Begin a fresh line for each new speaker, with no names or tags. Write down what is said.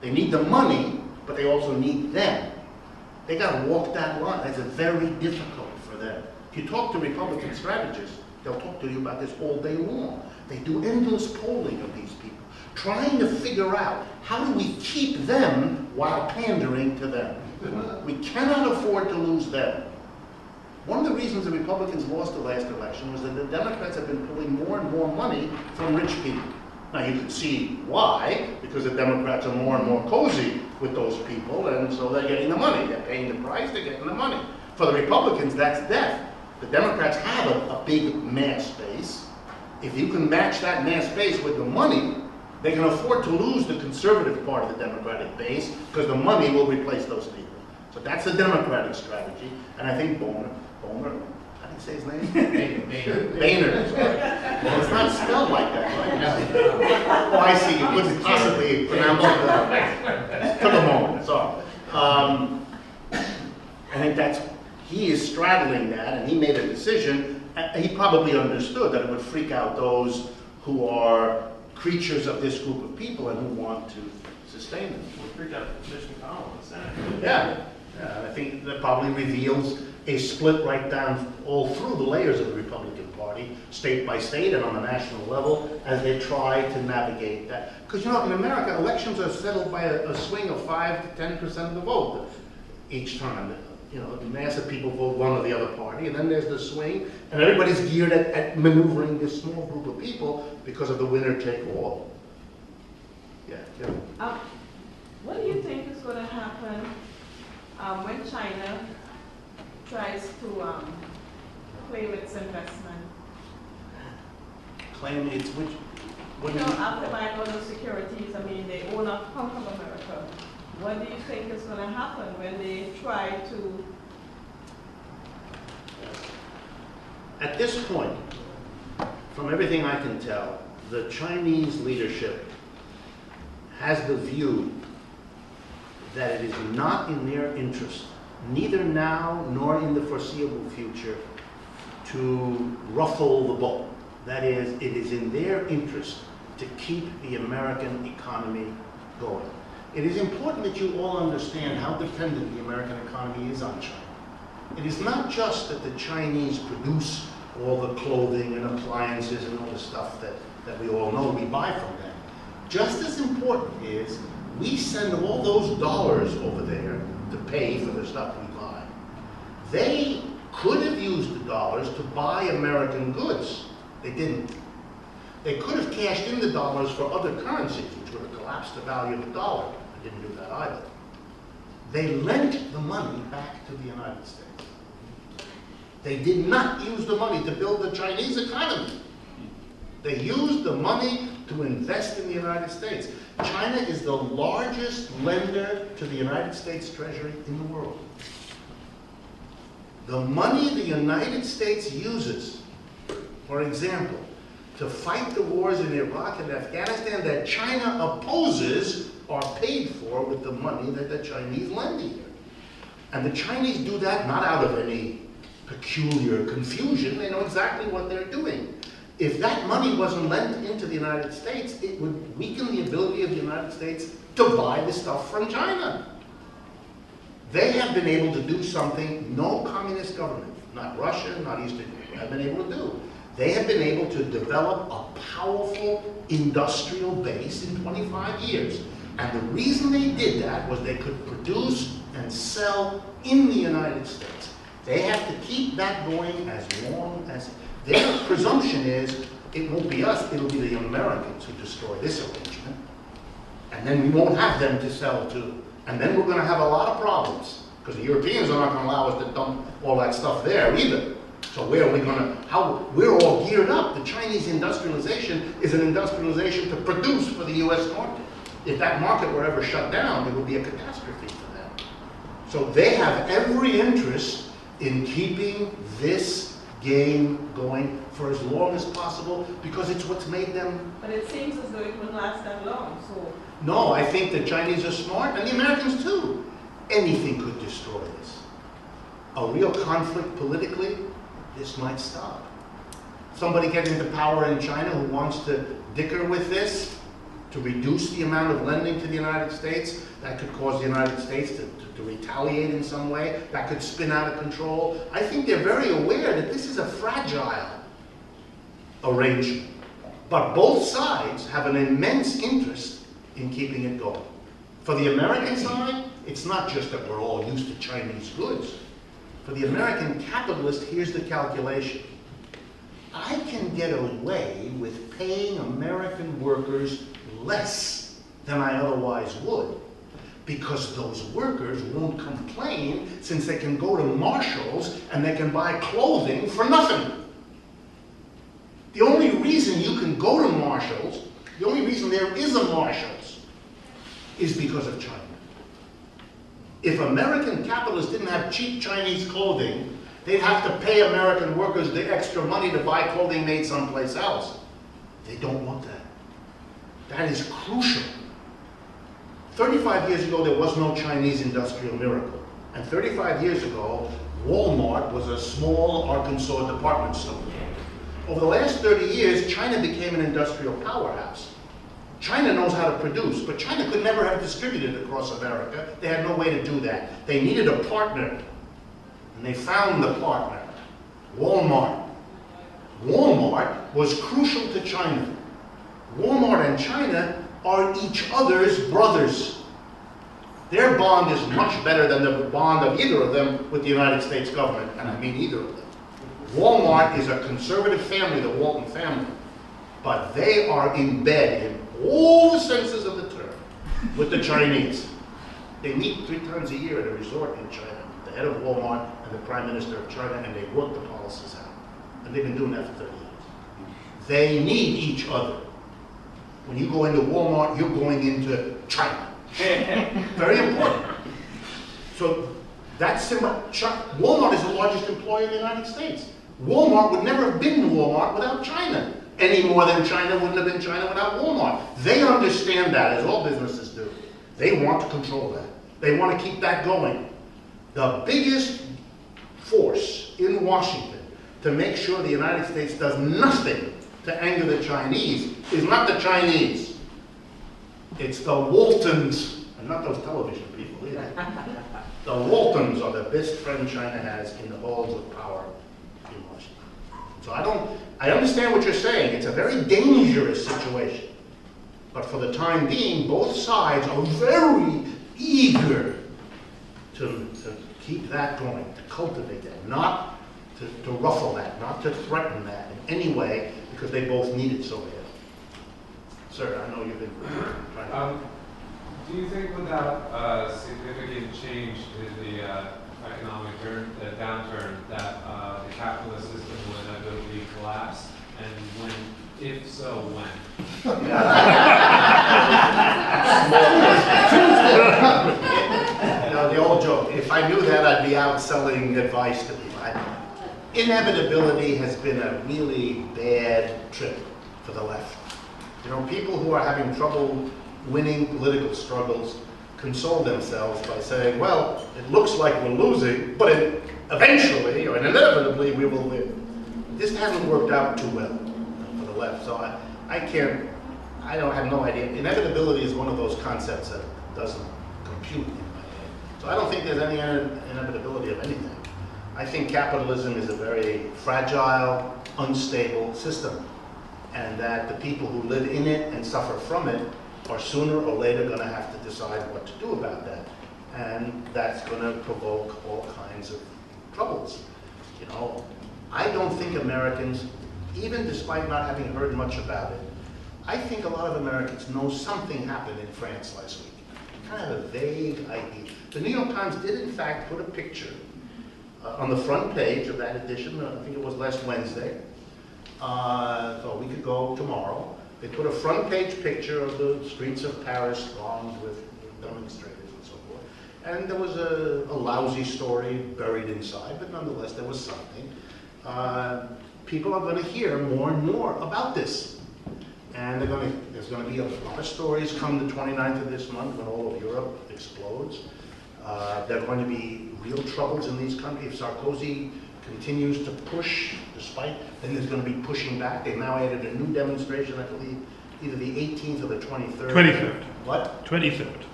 They need the money, but they also need them. They got to walk that line. That's very difficult for them. If you talk to Republican strategists, they'll talk to you about this all day long. They do endless polling of these people, trying to figure out how do we keep them while pandering to them. We cannot afford to lose them. One of the reasons the Republicans lost the last election was that the Democrats have been pulling more and more money from rich people. Now you can see why, because the Democrats are more and more cozy with those people, and so they're getting the money. They're paying the price, they're getting the money. For the Republicans, that's death. The Democrats have a big mass base. If you can match that mass base with the money, they can afford to lose the conservative part of the Democratic base because the money will replace those people. So that's the Democratic strategy, and I think Boehner, how do you say his name? Boehner. Sorry. Well, it's not spelled like that, right? Oh, I see. You couldn't possibly pronounce it. Took a moment. Sorry. I think he is straddling that, and he made a decision. He probably understood that it would freak out those who are creatures of this group of people and who want to sustain them.
It would freak out Mitch McConnell in the Senate.
Yeah. I think that probably reveals a split right down all through the layers of the Republican Party, state by state and on the national level, as they try to navigate that. Because, you know, in America, elections are settled by a swing of 5 to 10% of the vote each time. You know, massive people vote one or the other party, and then there's the swing, and everybody's geared at maneuvering this small group of people because of the winner take all. Yeah.
What do you think is going to happen when China tries to claim its investment?
Claim it's which?
You know, after buying all those securities, I mean, they own a hunk of America. What do you think is going to happen when they try to?
At this point, from everything I can tell, the Chinese leadership has the view that it is not in their interest, neither now nor in the foreseeable future, to ruffle the boat. That is, it is in their interest to keep the American economy going. It is important that you all understand how dependent the American economy is on China. It is not just that the Chinese produce all the clothing and appliances and all the stuff that we all know we buy from them. Just as important is we send all those dollars over there to pay for the stuff we buy. They could have used the dollars to buy American goods. They didn't. They could have cashed in the dollars for other currencies, which would have collapsed the value of the dollar. They didn't do that either. They lent the money back to the United States. They did not use the money to build the Chinese economy. They used the money to invest in the United States. China is the largest lender to the United States Treasury in the world. The money the United States uses, for example, to fight the wars in Iraq and Afghanistan that China opposes are paid for with the money that the Chinese lend here. And the Chinese do that not out of any peculiar confusion. They know exactly what they're doing. If that money wasn't lent into the United States, it would weaken the ability of the United States to buy the stuff from China. They have been able to do something no communist government, not Russia, not Eastern Europe, have been able to do. They have been able to develop a powerful industrial base in 25 years. And the reason they did that was they could produce and sell in the United States. They have to keep that going as long as their presumption is it won't be us, it'll be the Americans who destroy this arrangement. And then we won't have them to sell to. And then we're going to have a lot of problems because the Europeans are not going to allow us to dump all that stuff there either. So where are we going to, we're all geared up. The Chinese industrialization is an industrialization to produce for the US market. If that market were ever shut down, it would be a catastrophe for them. So they have every interest in keeping this game going for as long as possible because it's what's made them.
But it seems as though it wouldn't last that long, so.
No, I think the Chinese are smart, and the Americans too. Anything could destroy this. A real conflict politically, this might stop. Somebody get into power in China who wants to dicker with this, to reduce the amount of lending to the United States. That could cause the United States to retaliate in some way. That could spin out of control. I think they're very aware that this is a fragile arrangement. But both sides have an immense interest in keeping it going. For the American side, it's not just that we're all used to Chinese goods. For the American capitalist, here's the calculation. I can get away with paying American workers less than I otherwise would, because those workers won't complain, since they can go to Marshall's and they can buy clothing for nothing. The only reason you can go to Marshall's, the only reason there is a Marshall's, is because of China. If American capitalists didn't have cheap Chinese clothing, they'd have to pay American workers the extra money to buy clothing made someplace else. They don't want that. That is crucial. 35 years ago, there was no Chinese industrial miracle. And 35 years ago, Walmart was a small Arkansas department store. Over the last 30 years, China became an industrial powerhouse. China knows how to produce, but China could never have distributed across America. They had no way to do that. They needed a partner, and they found the partner, Walmart. Walmart was crucial to China. Walmart and China are each other's brothers. Their bond is much better than the bond of either of them with the United States government, and I mean either of them. Walmart is a conservative family, the Walton family, but they are in bed in all the senses of the term with the Chinese. They meet 3 times a year at a resort in China, the head of Walmart and the Prime Minister of China, and they work the policies out. And they've been doing that for 30 years. They need each other. When you go into Walmart, you're going into China. Very important. So that's simple. Walmart is the largest employer in the United States. Walmart would never have been Walmart without China, any more than China wouldn't have been China without Walmart. They understand that, as all businesses do. They want to control that. They want to keep that going. The biggest force in Washington to make sure the United States does nothing to anger the Chinese is not the Chinese. It's the Waltons, and not those television people either. The Waltons are the best friend China has in the halls of power in Washington. So I understand what you're saying. It's a very dangerous situation. But for the time being, both sides are very eager to keep that going, to cultivate that, not to ruffle that, not to threaten that in any way, because they both need it so bad. Sir, I know you've been trying to...
Do you think without a significant change in the economic downturn that the capitalist system would inevitably collapse? And when, if so, when?
No, the old joke. If I knew that, I'd be out selling advice to people. Inevitability has been a really bad trip for the left. You know, people who are having trouble winning political struggles console themselves by saying, well, it looks like we're losing, but eventually, or inevitably, we will win. This hasn't worked out too well for the left, so I have no idea. Inevitability is one of those concepts that doesn't compute in my head. So I don't think there's any inevitability of anything. I think capitalism is a very fragile, unstable system, and that the people who live in it and suffer from it are sooner or later going to have to decide what to do about that. And that's going to provoke all kinds of troubles. You know, I don't think Americans, even despite not having heard much about it, I think a lot of Americans know something happened in France last week. Kind of a vague idea. The New York Times did in fact put a picture on the front page of that edition, I think it was last Wednesday, so a week ago tomorrow. They put a front page picture of the streets of Paris thronged with demonstrators and so forth. And there was a lousy story buried inside, but nonetheless there was something. People are going to hear more and more about this. And there's going to be a lot of stories come the 29th of this month when all of Europe explodes. There are going to be real troubles in these countries. If Sarkozy continues to push, then there's going to be pushing back. They've now added a new demonstration, I believe, either the 18th or the 23rd.
23rd.
What?
23rd.